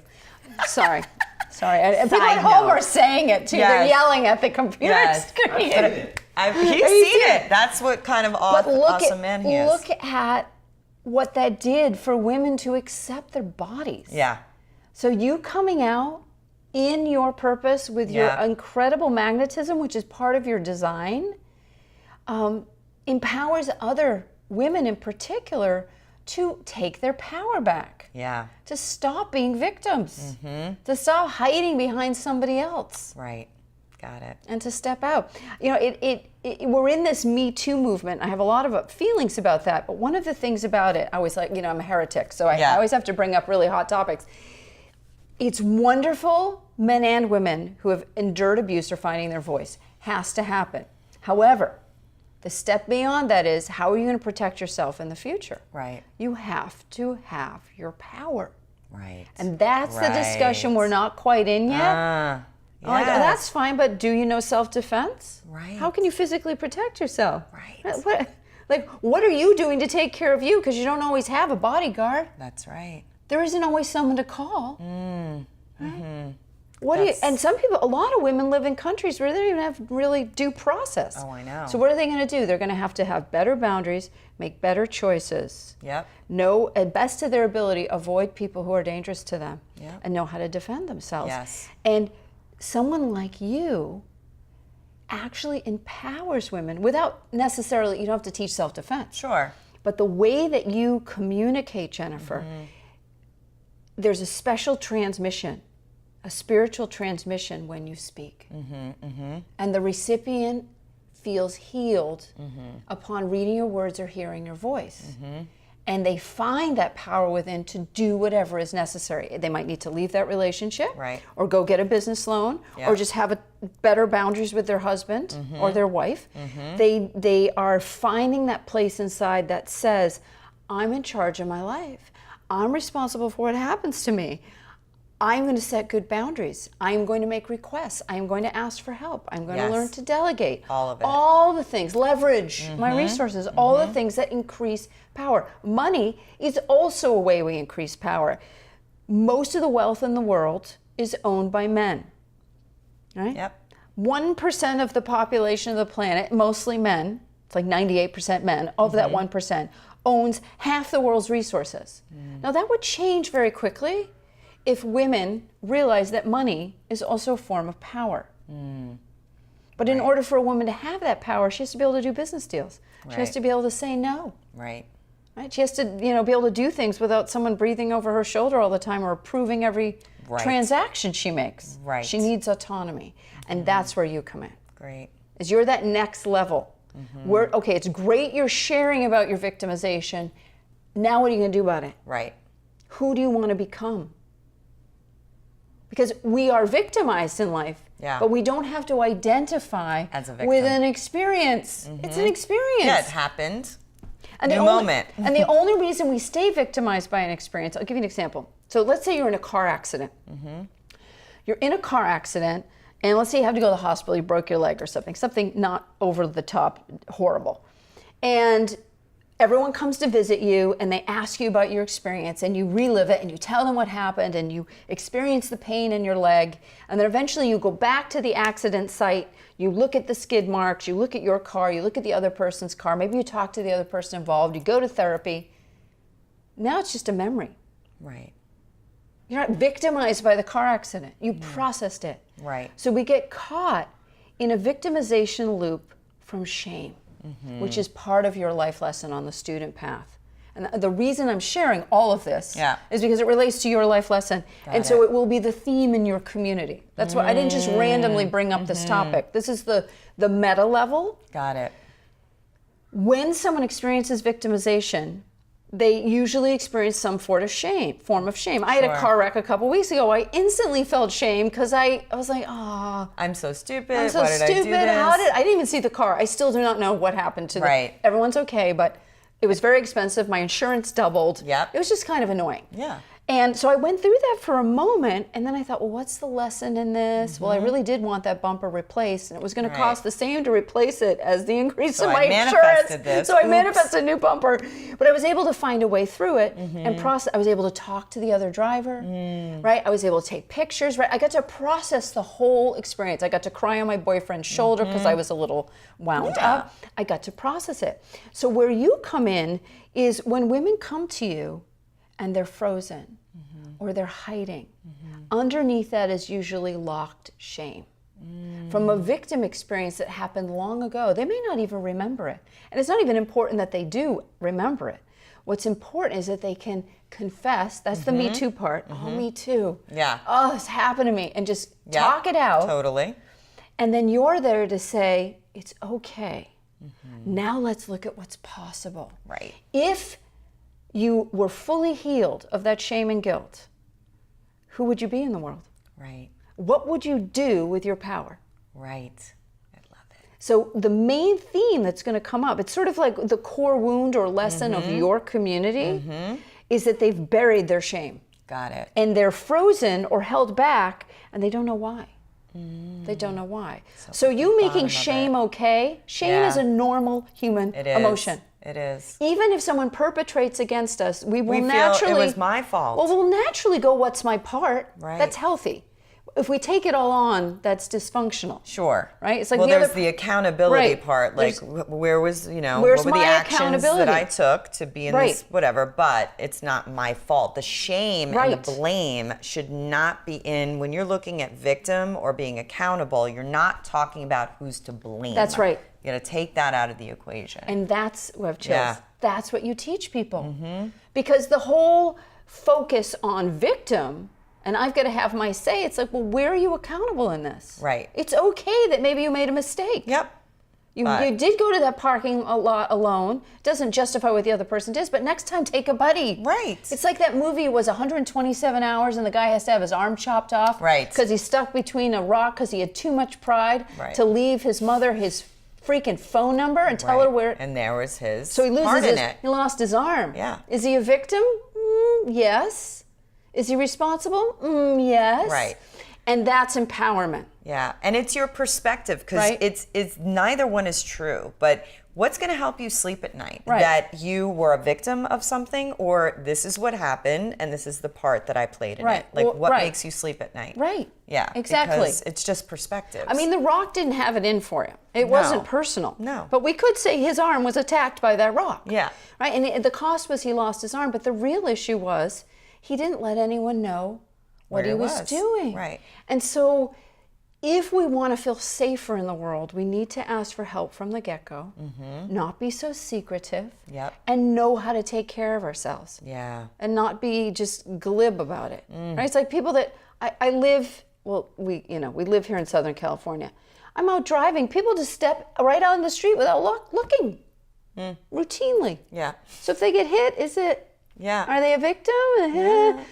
[SPEAKER 2] Sorry. And people
[SPEAKER 1] Side
[SPEAKER 2] at home
[SPEAKER 1] note.
[SPEAKER 2] are saying it too. They're
[SPEAKER 1] Yes.
[SPEAKER 2] yelling at the computer
[SPEAKER 1] Yes.
[SPEAKER 2] screen.
[SPEAKER 1] He's
[SPEAKER 2] Have
[SPEAKER 1] seen
[SPEAKER 2] you seen
[SPEAKER 1] it. That's what kind of
[SPEAKER 2] But
[SPEAKER 1] awesome man he is.
[SPEAKER 2] look at what that did for women to accept their bodies.
[SPEAKER 1] Yeah.
[SPEAKER 2] So you coming out in your purpose with your
[SPEAKER 1] Yeah.
[SPEAKER 2] incredible magnetism, which is part of your design, empowers other women in particular to take their power back,
[SPEAKER 1] Yeah.
[SPEAKER 2] to stop being victims,
[SPEAKER 1] Mm-hmm.
[SPEAKER 2] to stop hiding behind somebody else,
[SPEAKER 1] Right. Got it.
[SPEAKER 2] and to step out. We're in this Me Too movement. I have a lot of feelings about that, but one of the things about it, I always I'm a heretic, so I
[SPEAKER 1] Yeah.
[SPEAKER 2] always have to bring up really hot topics. It's wonderful, men and women who have endured abuse are finding their voice. Has to happen. However, the step beyond that is, how are you going to protect yourself in the future?
[SPEAKER 1] Right.
[SPEAKER 2] You have to have your power.
[SPEAKER 1] Right.
[SPEAKER 2] And that's the
[SPEAKER 1] Right.
[SPEAKER 2] discussion we're not quite in yet. Like,
[SPEAKER 1] yes.
[SPEAKER 2] that's fine, but do you know self-defense?
[SPEAKER 1] Right.
[SPEAKER 2] How can you physically protect yourself?
[SPEAKER 1] Right.
[SPEAKER 2] What are you doing to take care of you? Because you don't always have a bodyguard.
[SPEAKER 1] That's right.
[SPEAKER 2] There isn't always someone to call.
[SPEAKER 1] Mm-hmm.
[SPEAKER 2] What do you? And some people, a lot of women live in countries where they don't even have really due process.
[SPEAKER 1] Oh, I know.
[SPEAKER 2] So what are they going to do? They're going to have better boundaries, make better choices.
[SPEAKER 1] Yep.
[SPEAKER 2] Know, at best of their ability, avoid people who are dangerous to them,
[SPEAKER 1] Yep.
[SPEAKER 2] and know how to defend themselves.
[SPEAKER 1] Yes.
[SPEAKER 2] And someone like you actually empowers women without necessarily, you don't have to teach self-defense.
[SPEAKER 1] Sure.
[SPEAKER 2] But the way that you communicate, Jennifer, there's a special transmission, a spiritual transmission when you speak. And the recipient feels healed upon reading your words or hearing your voice. And they find that power within to do whatever is necessary. They might need to leave that relationship,
[SPEAKER 1] Right.
[SPEAKER 2] or go get a business loan,
[SPEAKER 1] Yeah.
[SPEAKER 2] or just have better boundaries with their husband or their wife. They are finding that place inside that says, I'm in charge of my life. I'm responsible for what happens to me. I'm going to set good boundaries. I'm going to make requests. I'm going to ask for help. I'm going to
[SPEAKER 1] Yes.
[SPEAKER 2] learn to delegate.
[SPEAKER 1] All of it.
[SPEAKER 2] All the things, leverage my resources, all the things that increase power. Money is also a way we increase power. Most of the wealth in the world is owned by men. Right?
[SPEAKER 1] Yep.
[SPEAKER 2] 1% of the population of the planet, mostly men, it's like 98% men, of that 1%, owns half the world's resources. Now that would change very quickly if women realize that money is also a form of power. But in order for a woman to have that power, she has to be able to do business deals. She has
[SPEAKER 1] Right.
[SPEAKER 2] to be able to say no.
[SPEAKER 1] Right.
[SPEAKER 2] Right? She has to, be able to do things without someone breathing over her shoulder all the time or approving every
[SPEAKER 1] Right.
[SPEAKER 2] transaction she makes.
[SPEAKER 1] Right.
[SPEAKER 2] She needs autonomy. And that's where you come in.
[SPEAKER 1] Great.
[SPEAKER 2] Is you're that next level. Okay, it's great you're sharing about your victimization. Now what are you going to do about it?
[SPEAKER 1] Right.
[SPEAKER 2] Who do you want to become? Because we are victimized in life, but we don't have to identify
[SPEAKER 1] as a victim
[SPEAKER 2] with an experience. It's an experience.
[SPEAKER 1] Yeah, it happened.
[SPEAKER 2] And
[SPEAKER 1] New moment.
[SPEAKER 2] And the only reason we stay victimized by an experience, I'll give you an example. So let's say you're in a car accident. You're in a car accident, and let's say you have to go to the hospital, you broke your leg or something not over the top horrible. And everyone comes to visit you, and they ask you about your experience, and you relive it, and you tell them what happened, and you experience the pain in your leg, and then eventually you go back to the accident site, you look at the skid marks, you look at your car, you look at the other person's car, maybe you talk to the other person involved, you go to therapy. Now it's just a memory.
[SPEAKER 1] Right.
[SPEAKER 2] You're not victimized by the car accident. You processed it.
[SPEAKER 1] Right.
[SPEAKER 2] So we get caught in a victimization loop from shame, which is part of your life lesson on the student path. And the reason I'm sharing all of this is because it relates to your life lesson. So it will be the theme in your community. That's why I didn't just randomly bring up this topic. This is the meta level.
[SPEAKER 1] Got it.
[SPEAKER 2] When someone experiences victimization, they usually experience some form of shame. I had a car wreck a couple weeks ago. I instantly felt shame because I was like, oh,
[SPEAKER 1] I'm so stupid.
[SPEAKER 2] I'm so
[SPEAKER 1] Why did
[SPEAKER 2] stupid.
[SPEAKER 1] I do this?
[SPEAKER 2] I didn't even see the car. I still do not know what happened to everyone's okay, but it was very expensive. My insurance doubled.
[SPEAKER 1] Yep.
[SPEAKER 2] It was just kind of annoying.
[SPEAKER 1] Yeah.
[SPEAKER 2] And so I went through that for a moment, and then I thought, well, what's the lesson in this? Well, I really did want that bumper replaced, and it was going to cost the same to replace it as the increase in my insurance. So I manifested a new bumper. But I was able to find a way through it and process. I was able to talk to the other driver, right? I was able to take pictures, right? I got to process the whole experience. I got to cry on my boyfriend's shoulder because I was a little wound up. I got to process it. So where you come in is when women come to you and they're frozen or they're hiding. Underneath that is usually locked shame. From a victim experience that happened long ago. They may not even remember it. And it's not even important that they do remember it. What's important is that they can confess. That's the Me Too part. Oh, me too.
[SPEAKER 1] Yeah.
[SPEAKER 2] Oh, this happened to me. And just talk it out.
[SPEAKER 1] Totally.
[SPEAKER 2] And then you're there to say, it's okay. Now let's look at what's possible.
[SPEAKER 1] Right.
[SPEAKER 2] If you were fully healed of that shame and guilt, who would you be in the world?
[SPEAKER 1] Right.
[SPEAKER 2] What would you do with your power?
[SPEAKER 1] Right. I love it.
[SPEAKER 2] So the main theme that's going to come up, it's sort of like the core wound or lesson of your community, is that they've buried their shame.
[SPEAKER 1] Got it.
[SPEAKER 2] And they're frozen or held back, and they don't know why. They don't know why. So you making shame okay? Shame is a normal human emotion.
[SPEAKER 1] It is.
[SPEAKER 2] Even if someone perpetrates against us, we will
[SPEAKER 1] feel
[SPEAKER 2] naturally...
[SPEAKER 1] it was my fault.
[SPEAKER 2] Well, we'll naturally go, what's my part?
[SPEAKER 1] Right.
[SPEAKER 2] That's healthy. If we take it all on, that's dysfunctional.
[SPEAKER 1] Sure.
[SPEAKER 2] Right? It's like
[SPEAKER 1] there's the accountability part. Like, where was, what were the actions that I took to be in this whatever, but it's not my fault. The shame and the blame should not be in, when you're looking at victim or being accountable, you're not talking about who's to blame.
[SPEAKER 2] That's right.
[SPEAKER 1] You got to take that out of the equation.
[SPEAKER 2] And that's what I've chosen. That's what you teach people. Because the whole focus on victim, and I've got to have my say, it's like, well, where are you accountable in this?
[SPEAKER 1] Right.
[SPEAKER 2] It's okay that maybe you made a mistake.
[SPEAKER 1] Yep.
[SPEAKER 2] You did go to that parking lot alone. Doesn't justify what the other person did, but next time take a buddy.
[SPEAKER 1] Right.
[SPEAKER 2] It's like that movie was 127 hours and the guy has to have his arm chopped off.
[SPEAKER 1] Right.
[SPEAKER 2] Because he's stuck between a rock because he had too much pride to leave his mother his freaking phone number and tell her where.
[SPEAKER 1] And there was his
[SPEAKER 2] So he
[SPEAKER 1] part in
[SPEAKER 2] loses
[SPEAKER 1] it.
[SPEAKER 2] He lost his arm.
[SPEAKER 1] Yeah.
[SPEAKER 2] Is he a victim? Yes. Is he responsible? Yes.
[SPEAKER 1] Right.
[SPEAKER 2] And that's empowerment.
[SPEAKER 1] Yeah, and it's your perspective, because it's neither one is true, but what's going to help you sleep at night? That you were a victim of something, or this is what happened and this is the part that I played in it. Like, what makes you sleep at night?
[SPEAKER 2] Right.
[SPEAKER 1] Yeah,
[SPEAKER 2] exactly.
[SPEAKER 1] Because it's just perspective.
[SPEAKER 2] I mean, The Rock didn't have it in for him. It wasn't personal.
[SPEAKER 1] No.
[SPEAKER 2] But we could say his arm was attacked by that rock.
[SPEAKER 1] Yeah.
[SPEAKER 2] Right, and the cost was he lost his arm, but the real issue was he didn't let anyone know what he was doing.
[SPEAKER 1] Right.
[SPEAKER 2] And so if we want to feel safer in the world, we need to ask for help from the get-go, not be so secretive, and know how to take care of ourselves.
[SPEAKER 1] Yeah.
[SPEAKER 2] And not be just glib about it. Right? It's like people that we live here in Southern California. I'm out driving. People just step right out in the street without looking routinely.
[SPEAKER 1] Yeah.
[SPEAKER 2] So if they get hit, are they a victim?
[SPEAKER 1] Yeah.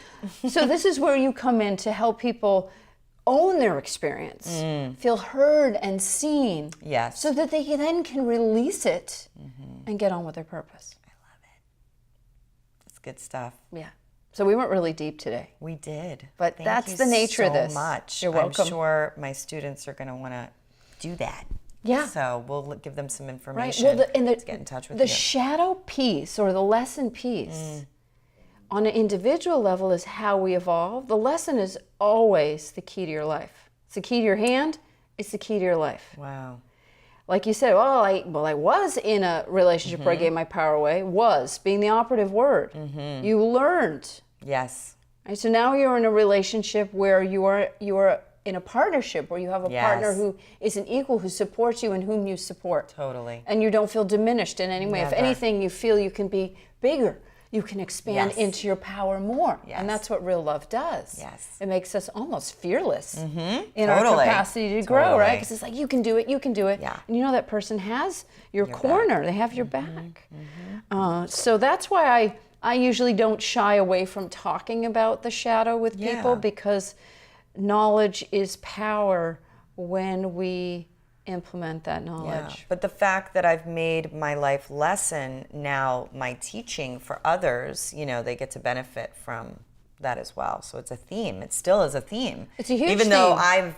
[SPEAKER 2] So this is where you come in to help people own their experience, feel heard and seen,
[SPEAKER 1] Yes.
[SPEAKER 2] so that they then can release it and get on with their purpose.
[SPEAKER 1] I love it. It's good stuff.
[SPEAKER 2] Yeah. So we went really deep today.
[SPEAKER 1] We did.
[SPEAKER 2] But
[SPEAKER 1] Thank
[SPEAKER 2] that's
[SPEAKER 1] you
[SPEAKER 2] the nature of
[SPEAKER 1] so
[SPEAKER 2] this.
[SPEAKER 1] much.
[SPEAKER 2] You're welcome.
[SPEAKER 1] I'm sure my students are going to want to do that.
[SPEAKER 2] Yeah.
[SPEAKER 1] So we'll give them some
[SPEAKER 2] Right.
[SPEAKER 1] information
[SPEAKER 2] Well,
[SPEAKER 1] to get in touch with
[SPEAKER 2] the
[SPEAKER 1] you.
[SPEAKER 2] shadow piece or the lesson piece on an individual level is how we evolve. The lesson is always the key to your life. It's the key to your hand. It's the key to your life.
[SPEAKER 1] Wow.
[SPEAKER 2] Like you said, I was in a relationship where I gave my power away. Was being the operative word. You learned.
[SPEAKER 1] Yes.
[SPEAKER 2] Right? So now you're in a relationship where you are in a partnership where you have a partner who is an equal, who supports you and whom you support.
[SPEAKER 1] Totally.
[SPEAKER 2] And you don't feel diminished in any way.
[SPEAKER 1] Never.
[SPEAKER 2] If anything, you feel you can be bigger. You can expand into your power more.
[SPEAKER 1] Yes.
[SPEAKER 2] And that's what real love does.
[SPEAKER 1] Yes.
[SPEAKER 2] It makes us almost fearless in
[SPEAKER 1] Totally.
[SPEAKER 2] our capacity to grow, right?
[SPEAKER 1] Totally.
[SPEAKER 2] Because it's like, you can do it, you can do it.
[SPEAKER 1] Yeah.
[SPEAKER 2] And you know that person has your corner. They have your back. So that's why I usually don't shy away from talking about the shadow with people, because knowledge is power when we implement that knowledge.
[SPEAKER 1] Yeah. But the fact that I've made my life lesson now my teaching for others, they get to benefit from that as well. So it's a theme. It still is a theme.
[SPEAKER 2] It's a huge
[SPEAKER 1] Even though
[SPEAKER 2] theme.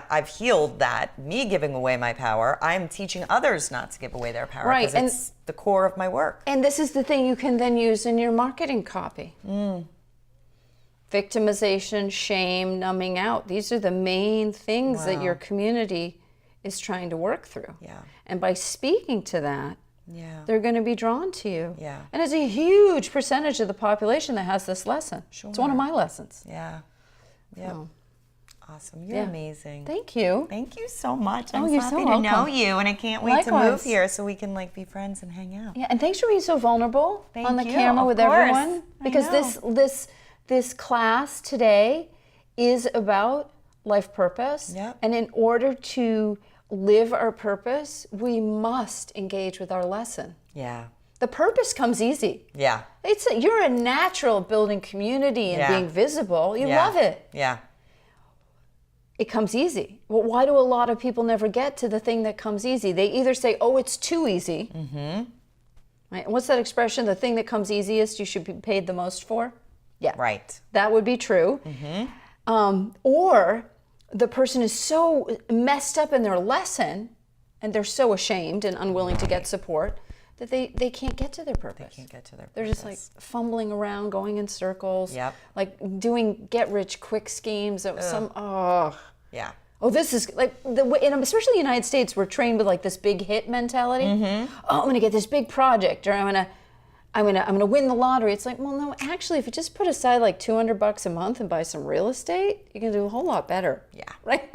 [SPEAKER 1] I've healed that, me giving away my power, I'm teaching others not to give away their power.
[SPEAKER 2] Right.
[SPEAKER 1] Because it's the core of my work.
[SPEAKER 2] And this is the thing you can then use in your marketing copy. Victimization, shame, numbing out. These are the main things that your community is trying to work through.
[SPEAKER 1] Yeah.
[SPEAKER 2] And by speaking to that, they're going to be drawn to you.
[SPEAKER 1] Yeah.
[SPEAKER 2] And it's a huge percentage of the population that has this lesson.
[SPEAKER 1] Sure.
[SPEAKER 2] It's one of my lessons.
[SPEAKER 1] Yeah. Yeah.
[SPEAKER 2] So,
[SPEAKER 1] Awesome. You're amazing.
[SPEAKER 2] thank you.
[SPEAKER 1] Thank you so much. I'm
[SPEAKER 2] you're
[SPEAKER 1] so
[SPEAKER 2] so
[SPEAKER 1] happy to know
[SPEAKER 2] welcome.
[SPEAKER 1] you, and I can't wait to move
[SPEAKER 2] Likewise.
[SPEAKER 1] here so we can be friends and hang out.
[SPEAKER 2] Yeah, and thanks for being so vulnerable on the
[SPEAKER 1] Thank you,
[SPEAKER 2] camera
[SPEAKER 1] of
[SPEAKER 2] with
[SPEAKER 1] course.
[SPEAKER 2] everyone.
[SPEAKER 1] I
[SPEAKER 2] Because
[SPEAKER 1] know.
[SPEAKER 2] this class today is about life purpose.
[SPEAKER 1] Yep.
[SPEAKER 2] And in order to live our purpose, we must engage with our lesson.
[SPEAKER 1] Yeah.
[SPEAKER 2] The purpose comes easy.
[SPEAKER 1] Yeah.
[SPEAKER 2] You're a natural at building community and being visible. You
[SPEAKER 1] Yeah.
[SPEAKER 2] love it.
[SPEAKER 1] Yeah.
[SPEAKER 2] It comes easy. Well, why do a lot of people never get to the thing that comes easy? They either say, oh, it's too easy. Right? And what's that expression? The thing that comes easiest, you should be paid the most for? Yeah.
[SPEAKER 1] Right.
[SPEAKER 2] That would be true. Or the person is so messed up in their lesson and they're so ashamed and unwilling to get support that they can't get to their purpose.
[SPEAKER 1] Can't get to their
[SPEAKER 2] They're just fumbling around, going in circles,
[SPEAKER 1] Yep.
[SPEAKER 2] Doing get-rich-quick schemes.
[SPEAKER 1] Yeah.
[SPEAKER 2] This is especially the United States, we're trained with this big hit mentality. Oh, I'm going to get this big project, or I'm going to win the lottery. It's like, well, no, actually, if you just put aside $200 a month and buy some real estate, you can do a whole lot better.
[SPEAKER 1] Yeah.
[SPEAKER 2] Right?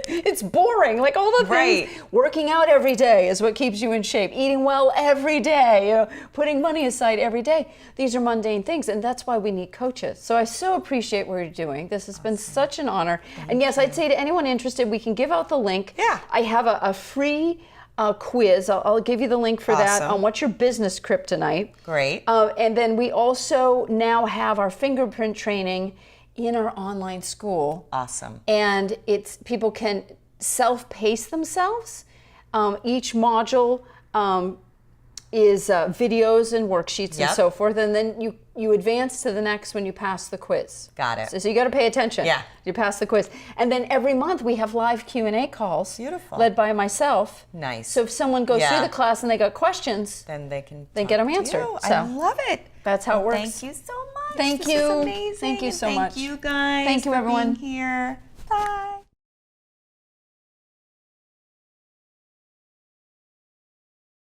[SPEAKER 2] It's boring. All the things.
[SPEAKER 1] Right.
[SPEAKER 2] Working out every day is what keeps you in shape. Eating well every day. Putting money aside every day. These are mundane things, and that's why we need coaches. So I so appreciate what you're doing. This has been such an honor. And yes, I'd say to anyone interested, we can give out the link.
[SPEAKER 1] Yeah.
[SPEAKER 2] I have a free quiz. I'll give you the link for that on what's your business kryptonite.
[SPEAKER 1] Great.
[SPEAKER 2] And then we also now have our fingerprint training in our online school.
[SPEAKER 1] Awesome.
[SPEAKER 2] And people can self-pace themselves. Each module is videos and worksheets and so forth, and then you advance to the next when you pass the quiz.
[SPEAKER 1] Got it.
[SPEAKER 2] So you got to pay attention.
[SPEAKER 1] Yeah.
[SPEAKER 2] You pass the quiz, and then every month we have live Q&A calls.
[SPEAKER 1] Beautiful.
[SPEAKER 2] Led by myself.
[SPEAKER 1] Nice.
[SPEAKER 2] So if someone goes through the class and they got questions,
[SPEAKER 1] Then they can
[SPEAKER 2] get them
[SPEAKER 1] talk to
[SPEAKER 2] answered.
[SPEAKER 1] you.
[SPEAKER 2] So
[SPEAKER 1] I love it.
[SPEAKER 2] that's how it works.
[SPEAKER 1] Thank you so much.
[SPEAKER 2] Thank
[SPEAKER 1] This
[SPEAKER 2] you.
[SPEAKER 1] was amazing.
[SPEAKER 2] Thank you so
[SPEAKER 1] and
[SPEAKER 2] much.
[SPEAKER 1] Thank you guys.
[SPEAKER 2] Thank you,
[SPEAKER 1] for
[SPEAKER 2] everyone.
[SPEAKER 1] being here. Bye.